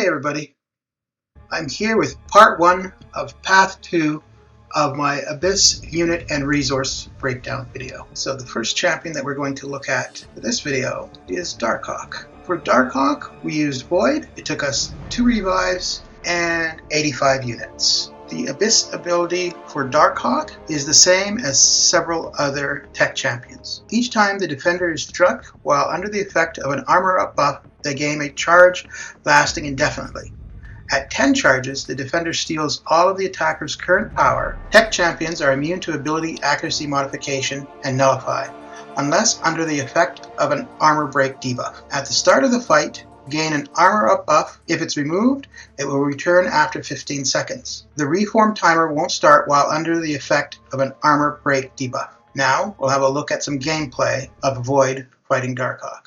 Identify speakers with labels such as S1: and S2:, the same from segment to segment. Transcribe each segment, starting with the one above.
S1: everybody, I'm here with part 1 of path 2 of my Abyss unit and resource breakdown video. So the first champion that we're going to look at for this video is DarkHawk. For DarkHawk we used Void. It took us 2 revives and 85 units. The Abyss ability for DarkHawk is the same as several other tech champions. Each time the defender is struck while under the effect of an armor up buff, they gain a charge lasting indefinitely. At 10 charges, the defender steals all of the attacker's current power. Tech champions are immune to ability accuracy modification and nullify, unless under the effect of an armor break debuff. At the start of the fight, gain an armor up buff. If it's removed, it will return after 15 seconds. The reform timer won't start while under the effect of an armor break debuff. Now we'll have a look at some gameplay of Void fighting DarkHawk.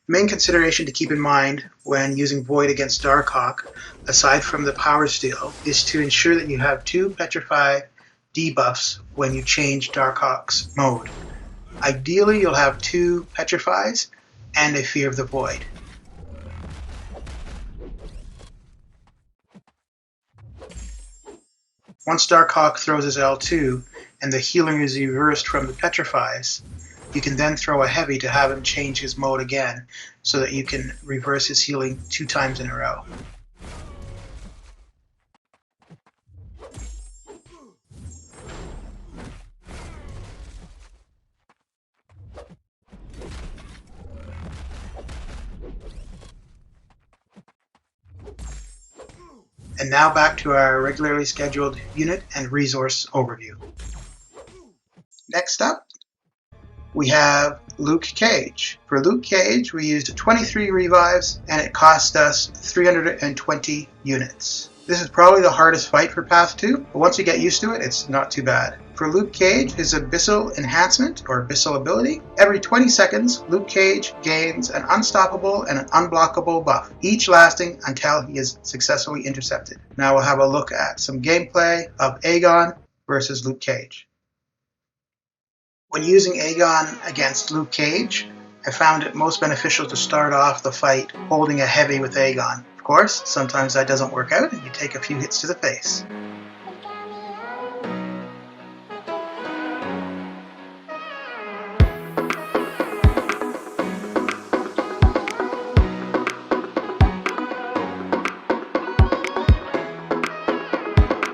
S1: Main consideration to keep in mind when using Void against DarkHawk, aside from the power steal, is to ensure that you have 2 Petrify debuffs when you change DarkHawk's mode. Ideally, you'll have 2 Petrifies and a Fear of the Void. Once DarkHawk throws his L2 and the healing is reversed from the Petrifies, you can then throw a heavy to have him change his mode again so that you can reverse his healing 2 times in a row. And now back to our regularly scheduled unit and resource overview. Next up, we have Luke Cage. For Luke Cage, we used 23 revives and it cost us 320 units. This is probably the hardest fight for Path 2, but once you get used to it, it's not too bad. For Luke Cage, his Abyssal Enhancement, or Abyssal ability, every 20 seconds, Luke Cage gains an unstoppable and an unblockable buff, each lasting until he is successfully intercepted. Now we'll have a look at some gameplay of Aegon versus Luke Cage. When using Aegon against Luke Cage, I found it most beneficial to start off the fight holding a heavy with Aegon. Of course, sometimes that doesn't work out and you take a few hits to the face.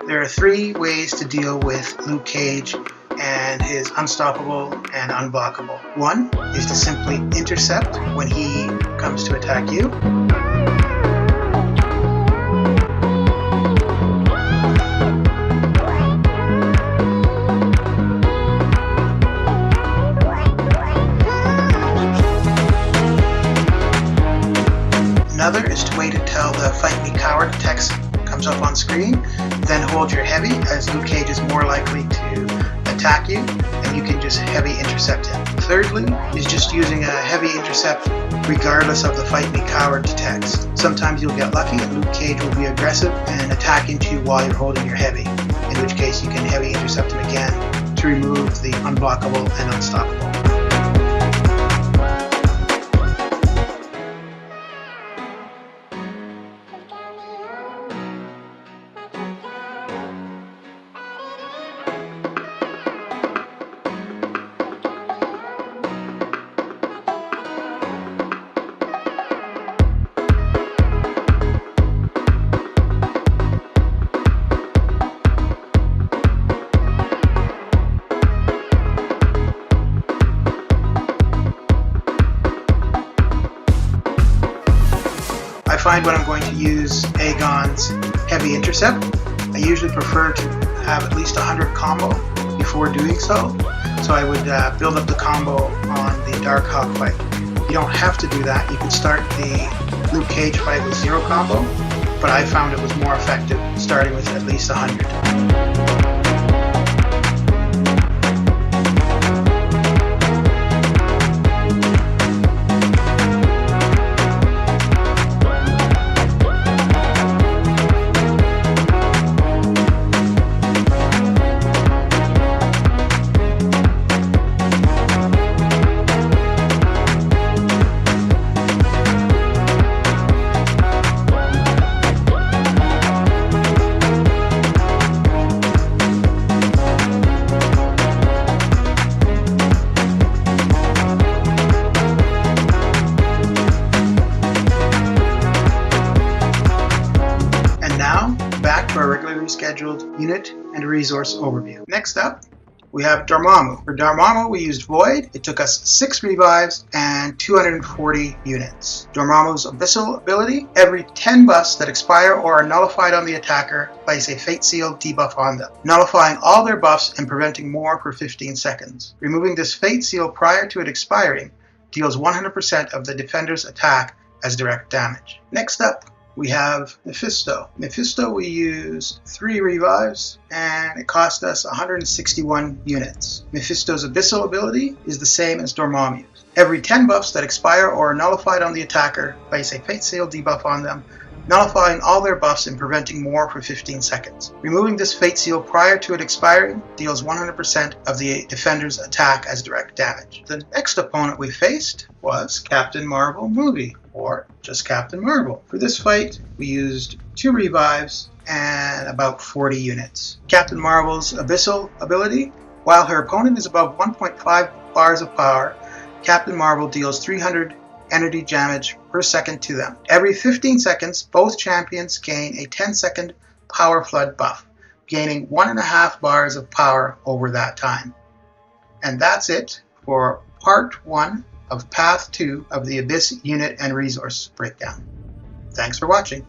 S1: There are 3 ways to deal with Luke Cage and his unstoppable and unblockable. 1 is to simply intercept when he comes to attack you. Another is to wait until the Fight Me Coward text comes up on screen, then hold your heavy as Luke Cage is more likely to attack you, and you can just heavy intercept him. Thirdly is just using a heavy intercept regardless of the Fight Me Coward text. Sometimes you'll get lucky and Luke Cage will be aggressive and attack into you while you're holding your heavy, in which case you can heavy intercept him again to remove the unblockable and unstoppable. Find when I'm going to use Aegon's heavy intercept, I usually prefer to have at least 100 combo before doing so. So I would build up the combo on the DarkHawk fight. You don't have to do that. You can start the Luke Cage fight with 0 combo, but I found it was more effective starting with at least 100. Back to our regularly scheduled unit and resource overview. Next up, we have Dormammu. For Dormammu, we used Void. It took us 6 revives and 240 units. Dormammu's Abyssal ability: every 10 buffs that expire or are nullified on the attacker, place a Fate Seal debuff on them, nullifying all their buffs and preventing more for 15 seconds. Removing this Fate Seal prior to it expiring deals 100% of the defender's attack as direct damage. Next up, we have Mephisto. Mephisto, we used 3 revives and it cost us 161 units. Mephisto's Abyssal ability is the same as Dormammu's. Every 10 buffs that expire or are nullified on the attacker, place a Fate Seal debuff on them, nullifying all their buffs and preventing more for 15 seconds. Removing this Fate Seal prior to it expiring deals 100% of the defender's attack as direct damage. The next opponent we faced was Captain Marvel movie, or just Captain Marvel. For this fight, we used 2 revives and about 40 units. Captain Marvel's Abyssal ability: while her opponent is above 1.5 bars of power, Captain Marvel deals 300 energy damage per second to them. Every 15 seconds, both champions gain a 10-second power flood buff, gaining 1.5 bars of power over that time. And that's it for part 1 of Path 2 of the Abyss Unit and Resource Breakdown. Thanks for watching.